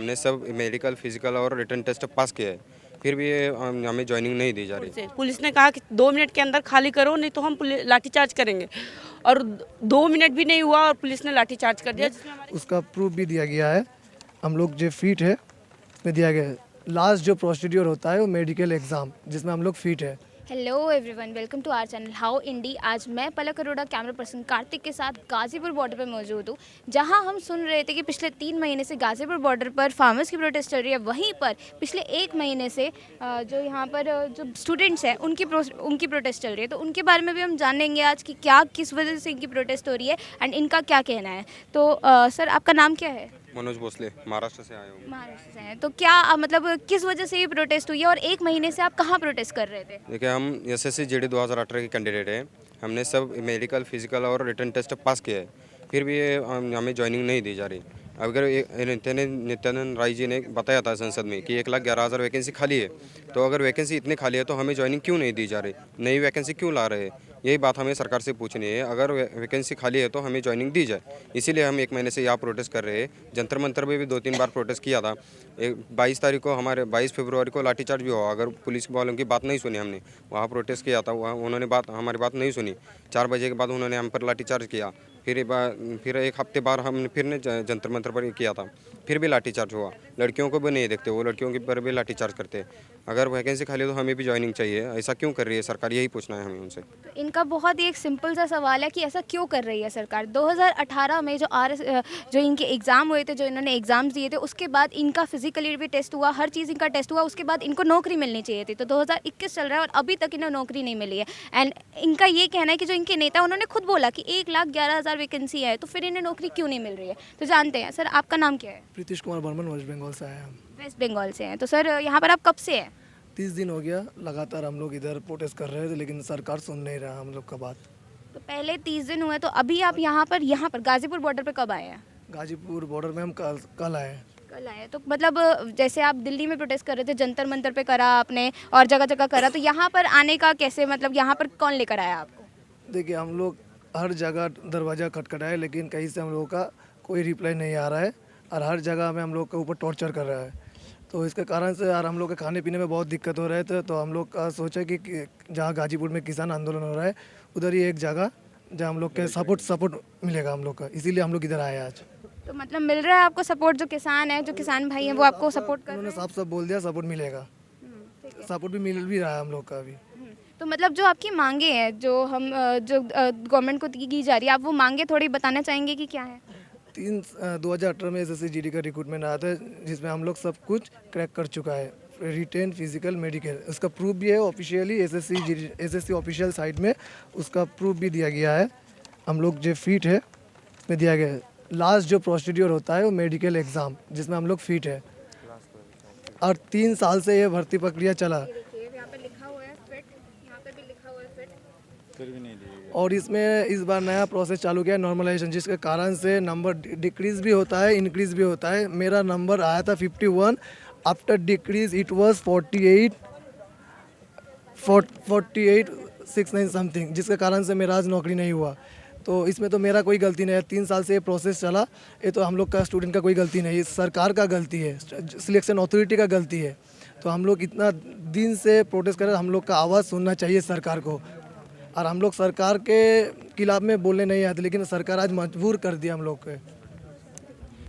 हमने सब medical, physical और रिटन टेस्ट पास किया है, फिर भी ये हमें ज्वाइनिंग नहीं दी जा रही। पुलिस ने कहा कि 2 मिनट के अंदर खाली करो, नहीं तो हम लाठीचार्ज करेंगे। और 2 मिनट भी नहीं हुआ और पुलिस ने लाठीचार्ज कर दिया, जिसमें हमारे उसका प्रूफ भी दिया गया है। हम लोग जो फिट है उसमें दिया गया है। लास्ट जो प्रोसीड्यूर होता है वो मेडिकल एग्ज़ाम, जिसमें हम लोग फिट है। Hello everyone, welcome to our channel हाउ इंडी। आज मैं पलक अरोड़ा कैमरा पर्सन कार्तिक के साथ गाज़ीपुर बॉर्डर पर मौजूद हूँ, जहां हम सुन रहे थे कि पिछले 3 महीने से गाज़ीपुर बॉर्डर पर फार्मर्स की प्रोटेस्ट चल रही है। वहीं पर पिछले 1 महीने से जो यहाँ पर जो स्टूडेंट्स हैं उनकी प्रोटेस्ट चल रही है। तो उनके बारे में भी हम जानेंगे आज कि क्या किस वजह से इनकी प्रोटेस्ट हो रही है एंड इनका क्या कहना है। तो सर, आपका नाम क्या है? मनोज भोसले, महाराष्ट्र से आए हूँ। महाराष्ट्र से हैं। तो क्या मतलब किस वजह से ये प्रोटेस्ट हुई है और 1 महीने से आप कहाँ प्रोटेस्ट कर रहे थे? देखिए, हम SSC GD 2018 के कैंडिडेट हैं। हमने सब मेडिकल, फिजिकल और रिटन टेस्ट पास किया है, फिर भी ये हमें ज्वाइनिंग नहीं दी जा रही। अगर नित्यानंद राय जी ने बताया था संसद में कि 1,11,000 वैकेंसी खाली है, तो अगर वैकेंसी इतनी खाली है तो हमें ज्वाइनिंग क्यों नहीं दी जा रही, नई वैकेंसी क्यों ला रहे हैं, यही बात हमें सरकार से पूछनी है। अगर वैकेंसी खाली है तो हमें ज्वाइनिंग दी जाए, इसीलिए हम 1 महीने से यहाँ प्रोटेस्ट कर रहे हैं। जंतर मंतर में भी 2-3 बार प्रोटेस्ट किया था। 22 तारीख को, हमारे 22 फरवरी को लाठीचार्ज भी हुआ। अगर पुलिस वालों की बात नहीं सुनी हमने, वहाँ प्रोटेस्ट किया था, वहाँ उन्होंने हमारी बात नहीं सुनी। 4 बजे के बाद उन्होंने हम पर लाठीचार्ज किया। फिर एक हफ्ते बाद हमने फिर ने जंतर मंतर पर किया था, फिर भी लाठीचार्ज हुआ। लड़कियों को भी नहीं देखते, वो लड़कियों के पर भी लाठीचार्ज करते। अगर वैकेंसी खाली है तो हमें भी ज्वाइनिंग चाहिए, ऐसा क्यों कर रही है सरकार, यही पूछना है हमें उनसे। तो इनका बहुत ही एक सिंपल सा सवाल है कि ऐसा क्यों कर रही है सरकार। 2018 में जो इनके एग्ज़ाम हुए थे, जो इन्होंने एग्ज़ाम्स दिए थे, उसके बाद इनका फिजिकली भी टेस्ट हुआ, हर चीज़ इनका टेस्ट हुआ, उसके बाद इनको नौकरी मिलनी चाहिए थी। तो 2021 चल रहा है और अभी तक इन्हें नौकरी नहीं मिली है। एंड इनका ये कहना है कि जो इनके नेता, उन्होंने खुद बोला कि 1,11,000 वैकेंसी है, तो फिर इन्हें नौकरी क्यों नहीं मिल रही है। तो जानते हैं। सर, आपका नाम क्या है? प्रीतिश कुमार बर्मन, वेस्ट बंगाल से आए हैं हम। वेस्ट बंगाल से हैं। तो सर, यहाँ पर आप कब से हैं? 30 दिन हो गया लगातार हम लोग इधर प्रोटेस्ट कर रहे थे, लेकिन सरकार सुन नहीं रहा हम लोग का बात। तो पहले 30 दिन हुए, तो अभी आप यहाँ पर गाज़ीपुर बॉर्डर पर कब आए हैं? गाजीपुर बॉर्डर में हम कल आए हैं। कल आए। तो मतलब जैसे आप दिल्ली में प्रोटेस्ट कर रहे थे, जंतर मंतर पे करा आपने और जगह जगह करा, तो यहाँ पर आने का कैसे, मतलब यहाँ पर कौन लेकर आया आपको? देखिए, हम लोग हर जगह दरवाज़ा खटखटाए, लेकिन कहीं से हम लोगों का कोई रिप्लाई नहीं आ रहा है और हर जगह में हम लोग के ऊपर टॉर्चर कर रहा है। तो इसके कारण से यार हम लोग के खाने पीने में बहुत दिक्कत हो रहे थे। तो हम लोग का सोचा कि जहाँ गाजीपुर में किसान आंदोलन हो रहा है, उधर ही एक जगह जहाँ हम लोग के सपोर्ट मिलेगा हम लोग का, इसीलिए हम लोग इधर आए आज। तो मतलब मिल रहा है आपको सपोर्ट? जो किसान है, जो किसान भाई हैं, वो आपको सपोर्ट कर रहे उन्होंने हैं? साफ बोल दिया सपोर्ट मिलेगा। सपोर्ट भी मिल भी रहा है हम लोग का अभी। तो मतलब जो आपकी मांगे हैं, जो गवर्नमेंट को की जा रही है, आप वो मांगे थोड़ी बताना चाहेंगे कि क्या है? 2018 में SSC GD का रिक्रूटमेंट आया था, जिसमें हम लोग सब कुछ क्रैक कर चुका है, रिटेन, फिजिकल, मेडिकल। उसका प्रूफ भी है ऑफिशियली SSC ऑफिशियल साइट में, उसका प्रूफ भी दिया गया है। हम लोग जो फिट है उसमें दिया गया है। लास्ट जो प्रोसीड्यूर होता है वो मेडिकल एग्ज़ाम, जिसमें हम लोग फिट है। और 3 साल से ये भर्ती प्रक्रिया चला, यहाँ पे लिखा हुआ है फिट, यहाँ पे भी लिखा हुआ है फिट, फिर भी नहीं दी। और इसमें इस बार नया प्रोसेस चालू किया है, नॉर्मलाइजेशन, जिसके कारण से नंबर डिक्रीज भी होता है, इंक्रीज भी होता है। मेरा नंबर आया था 51, after decrease it was 4869 something, जिसके कारण से मेरा आज नौकरी नहीं हुआ। तो इसमें तो मेरा कोई गलती नहीं है। 3 साल से ये प्रोसेस चला, ये तो हम लोग का स्टूडेंट का कोई गलती नहीं है, सरकार का गलती है, सिलेक्शन अथॉरिटी का गलती है। तो हम लोग इतना दिन से प्रोटेस्ट कर रहे हैं, हम लोग का आवाज़ सुनना चाहिए सरकार को। और हम लोग सरकार के खिलाफ में बोलने नहीं आते, लेकिन सरकार आज मजबूर कर दिया हम लोग को।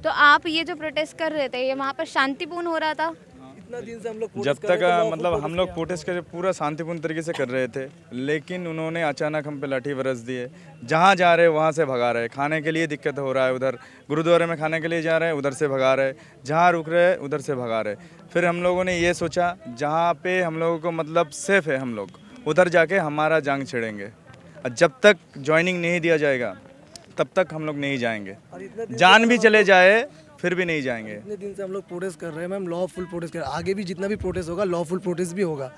तो आप ये जो प्रोटेस्ट कर रहे थे, ये वहाँ पर शांतिपूर्ण हो रहा था? इतना दिन से हम लोग जब तक मतलब हम लोग प्रोटेस्ट कर पूरा शांतिपूर्ण तरीके से कर रहे थे, लेकिन उन्होंने अचानक हम पे लाठी बरस दिए। जहाँ जा रहे वहाँ से भगा रहे, खाने के लिए दिक्कत हो रहा है, उधर गुरुद्वारे में खाने के लिए जा रहे हैं, उधर से भगा रहे, जहाँ रुक रहे हैं उधर से भगा रहे। फिर हम लोगों ने ये सोचा जहाँ पे हम लोगों को मतलब सेफ़ है, हम लोग उधर जाके हमारा जंग छिड़ेंगे। और जब तक ज्वाइनिंग नहीं दिया जाएगा तब तक हम लोग नहीं जाएंगे, जान भी चले जाए फिर भी नहीं जाएंगे। इतने दिन से हम लोग प्रोटेस्ट कर रहे हैं मैम, लॉफुल प्रोटेस्ट कर रहे हैं। आगे भी जितना भी प्रोटेस्ट होगा लॉफुल प्रोटेस्ट भी होगा।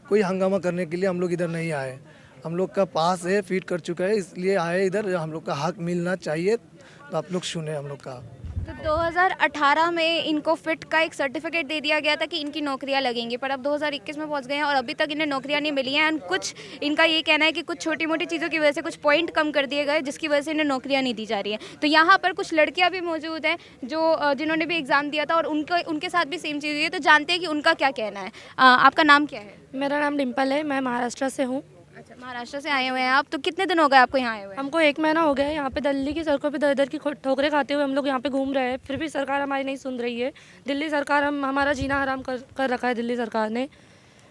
कोई हंगामा करने के लिए हम लोग इधर नहीं आए। हम लोग का पास है, फीट कर चुका है, इसलिए आए इधर। हम लोग का हक मिलना चाहिए, तो आप लोग सुने हम लोग का। तो 2018 में इनको फिट का एक सर्टिफिकेट दे दिया गया था कि इनकी नौकरियां लगेंगी, पर अब 2021 में पहुंच गए हैं और अभी तक इन्हें नौकरियां नहीं मिली हैं। एंड कुछ इनका ये कहना है कि कुछ छोटी मोटी चीज़ों की वजह से कुछ पॉइंट कम कर दिए गए, जिसकी वजह से इन्हें नौकरियां नहीं दी जा रही हैं। तो यहाँ पर कुछ लड़कियाँ भी मौजूद हैं जो जिन्होंने भी एग्ज़ाम दिया था और उनके साथ भी सेम चीज़ हुई है। तो जानते हैं कि उनका क्या कहना है। आपका नाम क्या है? मेरा नाम डिम्पल है, मैं महाराष्ट्र से हूँ। अच्छा, महाराष्ट्र से आए हुए हैं आप। तो कितने दिन हो गए आपको यहाँ आए हुए? हमको 1 महीना हो गया है यहाँ पे दिल्ली की सड़कों पे दर दर की ठोकरें खाते हुए हम लोग यहाँ पे घूम रहे हैं, फिर भी सरकार हमारी नहीं सुन रही है। दिल्ली सरकार हमारा जीना हराम कर रखा है दिल्ली सरकार ने।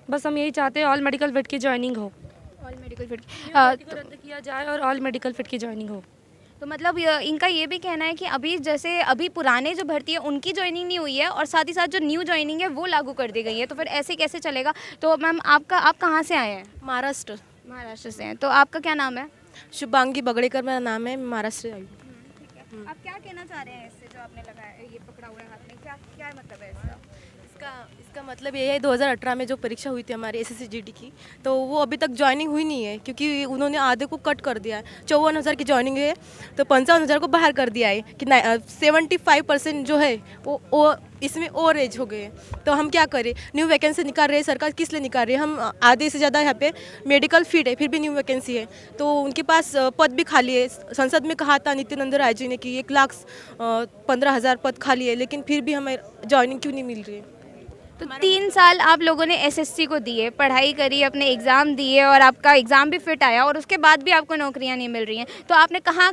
बस हम यही चाहते हैं ऑल मेडिकल फिट की ज्वाइनिंग हो, ऑल मेडिकल फिट को रद्द किया जाए और ऑल मेडिकल फिट की ज्वाइनिंग हो। तो मतलब इनका ये भी कहना है कि अभी पुराने जो भर्ती है उनकी ज्वाइनिंग नहीं हुई है और साथ ही साथ जो न्यू ज्वाइनिंग है वो लागू कर दी गई है। तो फिर ऐसे कैसे चलेगा? तो मैम आप कहाँ से आए हैं? महाराष्ट्र से हैं। तो आपका क्या नाम है? शुभांगी बगड़ेकर मेरा नाम है, मैं महाराष्ट्र से आई हूँ। आप क्या कहना चाह रहे हैं इससे जो आपने लगाया ये पकड़ा हुआ है हाथ में? क्या मतलब है इसका? इसका मतलब ये है 2018 में जो परीक्षा हुई थी हमारी SSC GD की, तो वो अभी तक ज्वाइनिंग हुई नहीं है क्योंकि उन्होंने आधे को कट कर दिया है। 54,000 की ज्वाइनिंग है तो 55,000 को बाहर कर दिया है कि 75% जो है वो इसमें और एज हो गए हैं। तो हम क्या करें? न्यू वैकेंसी निकाल रहे हैं, सरकार किस लिए निकाल रही है? हम आधे से ज़्यादा यहाँ पे मेडिकल फील्ड है, फिर भी न्यू वैकेंसी है तो उनके पास पद भी खाली है। संसद में कहा था नित्यानंद राय जी ने कि 1,15,000 पद खाली है, लेकिन फिर भी हमें ज्वाइनिंग क्यों नहीं मिल रही है? तो 3 साल आप लोगों ने SSC को दिए, पढ़ाई करी, अपने एग्ज़ाम दिए और आपका एग्ज़ाम भी फिट आया और उसके बाद भी आपको नौकरियां नहीं मिल रही हैं। तो आपने कहाँ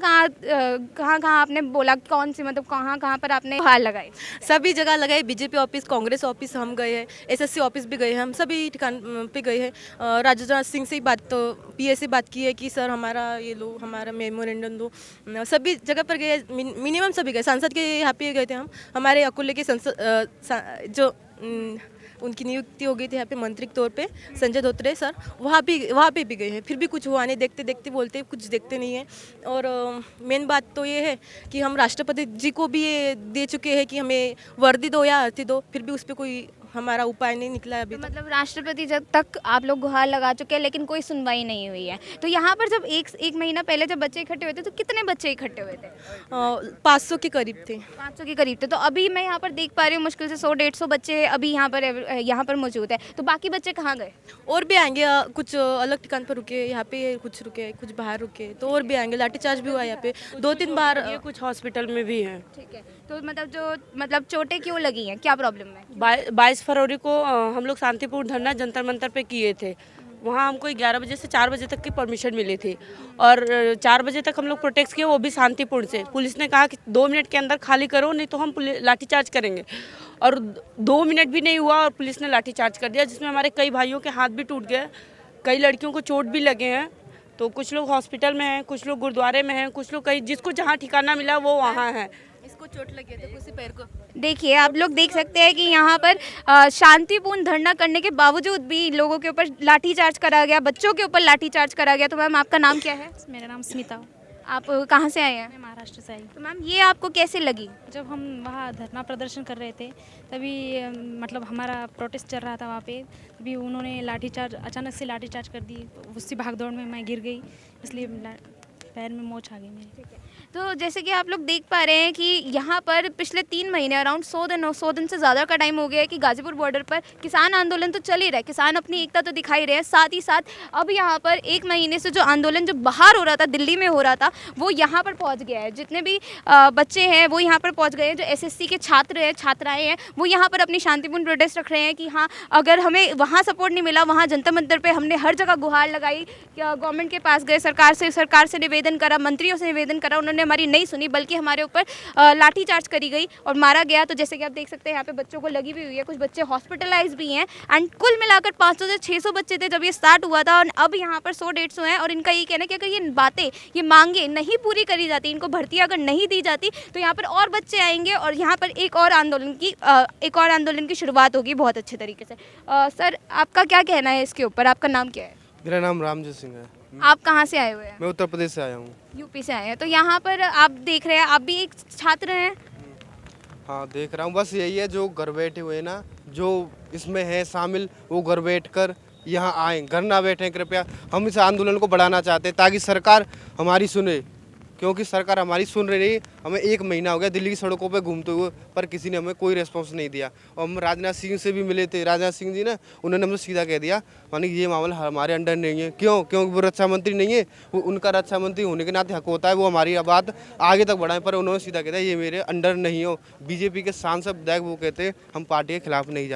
आपने बोला, कौन सी मतलब कहाँ पर आपने हार लगाई? सभी जगह लगाए, BJP ऑफिस, कांग्रेस ऑफिस हम गए हैं, SSC ऑफिस भी गए हैं, हम सभी ठिकान पे गए हैं। राजनाथ सिंह से PS से बात की है कि सर हमारा ये लो, हमारा मेमोरेंडम दो। सभी जगह पर गए, मिनिमम सभी गए। सांसद के यहाँ पे गए थे हम, हमारे अकोले के संसद जो उनकी नियुक्ति हो गई थी यहाँ पे मंत्री के तौर पे, संजय धोत्रे सर, वहाँ पे भी गए हैं, फिर भी कुछ हुआ नहीं। देखते देखते बोलते कुछ देखते नहीं है। और मेन बात तो ये है कि हम राष्ट्रपति जी को भी ये दे चुके हैं कि हमें वर्दी दो या अर्थी दो, फिर भी उस पर कोई हमारा उपाय नहीं निकला है अभी तक। मतलब राष्ट्रपति जब तक आप लोग गुहार लगा चुके हैं लेकिन कोई सुनवाई नहीं हुई है। तो यहाँ पर जब एक महीना पहले जब बच्चे इकट्ठे हुए थे तो कितने बच्चे इकट्ठे हुए थे? 500 के करीब थे। 500 के करीब थे। तो अभी मैं यहाँ पर देख पा रही हूँ मुश्किल से 100-150 बच्चे अभी यहाँ पर मौजूद है। तो बाकी बच्चे कहाँ गए? और भी आएंगे, कुछ अलग ठिकान पर रुके, यहाँ पे कुछ रुके, कुछ बाहर रुके, तो और भी आएंगे। लाठीचार्ज भी हुआ यहाँ पे 2-3 बार। ये कुछ हॉस्पिटल में भी हैं। ठीक है। तो मतलब चोटें क्यों लगी हैं, क्या प्रॉब्लम है? 22 फरवरी को हम लोग शांतिपूर्ण धरना जंतर मंतर पे किए थे। वहाँ हमको 11 बजे से 4 बजे तक की परमिशन मिली थी और 4 बजे तक हम लोग प्रोटेस्ट किए, वो भी शांतिपूर्ण से। पुलिस ने कहा कि 2 मिनट के अंदर खाली करो नहीं तो हम लाठीचार्ज करेंगे, और 2 मिनट भी नहीं हुआ और पुलिस ने लाठीचार्ज कर दिया, जिसमें हमारे कई भाइयों के हाथ भी टूट गए, कई लड़कियों को चोट भी लगे हैं। तो कुछ लोग हॉस्पिटल में हैं, कुछ लोग गुरुद्वारे में हैं, कुछ लोग कहीं जिसको जहाँ ठिकाना मिला वो वहाँ है। इसको चोट लगी है तो किसी पैर को। देखिए आप लोग देख सकते हैं कि यहाँ पर शांतिपूर्ण धरना करने के बावजूद भी लोगों के ऊपर लाठीचार्ज करा गया, बच्चों के ऊपर लाठीचार्ज करा गया। तो मैम आपका नाम क्या है? मेरा नाम स्मिता। आप कहाँ से आए हैं? मैं महाराष्ट्र से आई। तो मैम ये आपको कैसे लगी? जब हम वहाँ धरना प्रदर्शन कर रहे थे तभी मतलब हमारा प्रोटेस्ट चल रहा था वहाँ पे, तभी उन्होंने अचानक से लाठीचार्ज कर दी। उसी भागदौड़ में मैं गिर गई, इसलिए पैर में मोच आ गई मेरी। तो जैसे कि आप लोग देख पा रहे हैं कि यहाँ पर पिछले 3 महीने अराउंड 100 दिन से ज़्यादा का टाइम हो गया है कि गाजीपुर बॉर्डर पर किसान आंदोलन तो चल ही रहा है, किसान अपनी एकता तो दिखाई रहे हैं, साथ ही साथ अब यहाँ पर 1 महीने से जो आंदोलन जो बाहर हो रहा था, दिल्ली में हो रहा था, वो यहाँ पर पहुँच गया है। जितने भी बच्चे हैं वो यहाँ पर पहुँच गए हैं, जो SSC के छात्र हैं, छात्राएँ हैं, वो यहाँ पर अपनी शांतिपूर्ण प्रोटेस्ट रख रहे हैं कि हाँ, अगर हमें वहाँ सपोर्ट नहीं मिला, वहाँ जंतर मंतर पर हमने हर जगह गुहार लगाई, गवर्नमेंट के पास गए, सरकार से निवेदन करा, मंत्रियों से निवेदन करा, उन्होंने हमारी नहीं सुनी, बल्कि हमारे ऊपर लाठीचार्ज करी गई और मारा गया। तो जैसे कि आप देख सकते हैं यहाँ पे बच्चों को लगी भी हुई है, कुछ बच्चे हॉस्पिटलाइज भी हैं। एंड कुल मिलाकर 500 से 600 बच्चे थे जब ये स्टार्ट हुआ था और अब यहाँ पर 100-150 हैं। और इनका ये कहना है कि अगर ये बातें, ये मांगे नहीं पूरी करी जाती, इनको भर्ती अगर नहीं दी जाती तो यहाँ पर और बच्चे आएंगे और यहाँ पर एक और आंदोलन की शुरुआत होगी बहुत अच्छे तरीके से। सर आपका क्या कहना है इसके ऊपर? आपका नाम क्या है? मेरा नाम रामजी सिंह है। आप कहाँ से आए हुए हैं? मैं उत्तर प्रदेश से आया हूँ। यूपी से आए हैं। तो यहाँ पर आप देख रहे हैं, आप भी एक छात्र हैं? हाँ देख रहा हूँ। बस यही है, जो घर बैठे हुए ना, जो इसमें है शामिल, वो घर बैठ कर यहाँ आए, घर ना बैठें कृपया। हम इस आंदोलन को बढ़ाना चाहते हैं ताकि सरकार हमारी सुने, क्योंकि सरकार हमारी सुन रही नहीं। हमें 1 महीना हो गया दिल्ली की सड़कों पे घूमते हुए, पर किसी ने हमें कोई रिस्पॉन्स नहीं दिया। और हम राजनाथ सिंह से भी मिले थे, राजनाथ सिंह जी ना, उन्होंने हमसे सीधा कह दिया मानी ये मामला हमारे अंडर नहीं है। क्यों? क्योंकि वो रक्षा मंत्री नहीं है, वो उनका रक्षा मंत्री होने के नाते हक होता है वो हमारी बात आगे तक बढ़ाएं, पर उन्होंने सीधा कह दिया ये मेरे अंडर नहीं हो। बीजेपी के सांसद विधायक वो कहते हम पार्टी के खिलाफ नहीं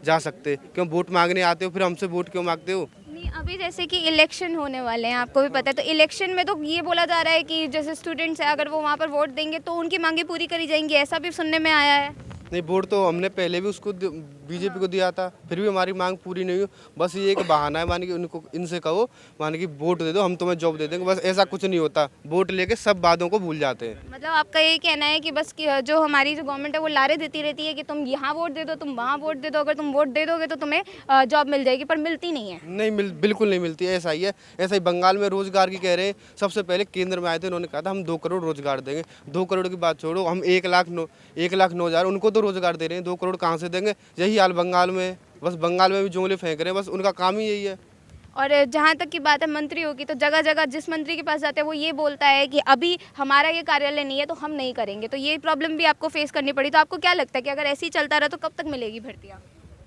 जा सकते। क्यों वोट मांगने आते हो, फिर हमसे वोट क्यों मांगते हो? नहीं, अभी जैसे कि इलेक्शन होने वाले हैं, आपको भी पता है, तो इलेक्शन में तो ये बोला जा रहा है कि जैसे स्टूडेंट्स हैं अगर वो वहाँ पर वोट देंगे तो उनकी मांगे पूरी करी जाएंगी, ऐसा भी सुनने में आया है। नहीं, वोट तो हमने पहले भी उसको बीजेपी को दिया था, फिर भी हमारी मांग पूरी नहीं हुई। बस ये एक बहाना है, मान के उनको इनसे कहो मान के वोट दे दो हम तुम्हें जॉब दे देंगे, बस ऐसा कुछ नहीं होता। वोट लेके सब बातों को भूल जाते हैं। मतलब आपका ये कहना है कि बस जो हमारी जो गवर्नमेंट है वो लारे देती रहती है कि तुम यहाँ वोट दे दो, तुम वहाँ वोट दे दो, अगर तुम वोट दे दोगे तो तुम्हें जॉब मिल जाएगी, पर मिलती नहीं है। नहीं बिल्कुल नहीं मिलती है। ऐसा ही है, ऐसा ही बंगाल में रोजगार की कह रहे हैं। सबसे पहले केंद्र में आए थे, उन्होंने कहा था हम 2 करोड़ रोजगार देंगे। 2 करोड़ की बात छोड़ो, हम 1,09,000 उनको तो रोजगार दे रहे हैं, 2 करोड़ कहाँ से देंगे? यही हाल बंगाल में, बस बंगाल में भी जुमले फेंक रहे हैं, बस उनका काम ही यही है। और जहाँ तक की बात है मंत्रियों की, तो जगह जगह जिस मंत्री के पास जाते हैं वो ये बोलता है कि अभी हमारा ये कार्यालय नहीं है तो हम नहीं करेंगे, तो ये प्रॉब्लम भी आपको फेस करनी पड़ी। तो आपको क्या लगता है कि अगर ऐसे ही चलता रहा तो कब तक मिलेगी भर्तियाँ?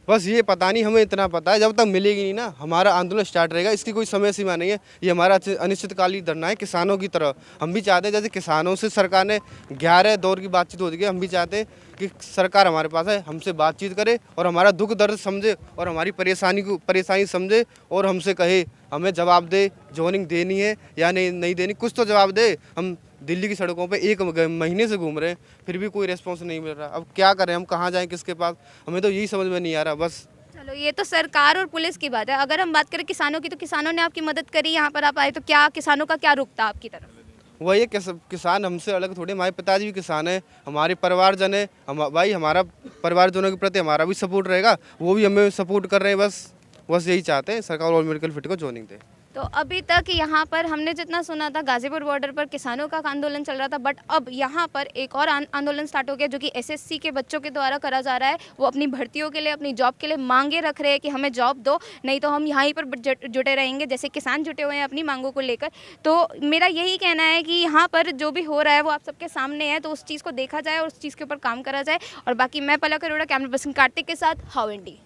बस ये पता नहीं, हमें इतना पता है जब तक मिलेगी नहीं ना हमारा आंदोलन स्टार्ट रहेगा। इसकी कोई समय सीमा नहीं है, ये हमारा अनिश्चितकालीन धरना है किसानों की तरह। हम भी चाहते हैं जैसे किसानों से सरकार ने 11 दौर की बातचीत हो गई, हम भी चाहते हैं कि सरकार हमारे पास है, हमसे बातचीत करे और हमारा दुख दर्द समझे और हमारी परेशानी समझे और हमसे कहे, हमें जवाब दे, जॉइनिंग देनी है या नहीं देनी, कुछ तो जवाब दे। हम दिल्ली की सड़कों पे 1 महीने से घूम रहे हैं, फिर भी कोई रिस्पॉन्स नहीं मिल रहा। अब क्या करें, हम कहाँ जाएं, किसके पास? हमें तो यही समझ में नहीं आ रहा। बस चलो ये तो सरकार और पुलिस की बात है, अगर हम बात करें किसानों की, तो किसानों ने आपकी मदद करी, यहाँ पर आप आए, तो क्या किसानों का क्या रुख था आपकी तरफ? वही है, किसान हमसे अलग थोड़े, हमारे पिताजी भी किसान है, हमारे परिवारजन है, हम भाई हमारा परिवारजनों के प्रति हमारा भी सपोर्ट रहेगा, वो भी हमें सपोर्ट कर रहे हैं। बस यही चाहते हैं सरकार ऑल मेडिकल फिट को जॉइनिंग दे। तो अभी तक यहाँ पर हमने जितना सुना था गाजीपुर बॉर्डर पर किसानों का आंदोलन चल रहा था, बट अब यहाँ पर एक और आंदोलन स्टार्ट हो गया जो कि एसएससी के बच्चों के द्वारा करा जा रहा है। वो अपनी भर्तियों के लिए, अपनी जॉब के लिए मांगे रख रहे हैं कि हमें जॉब दो, नहीं तो हम यहाँ पर जुटे रहेंगे, जैसे किसान जुटे हुए हैं अपनी मांगों को लेकर। तो मेरा यही कहना है कि यहाँ पर जो भी हो रहा है वो आप सबके सामने है, तो उस चीज़ को देखा जाए और उस चीज़ के ऊपर काम करा जाए। और बाकी मैं पलक अरोड़ा, कैमरा पर्सन कार्तिक के साथ, हाउ इंडी।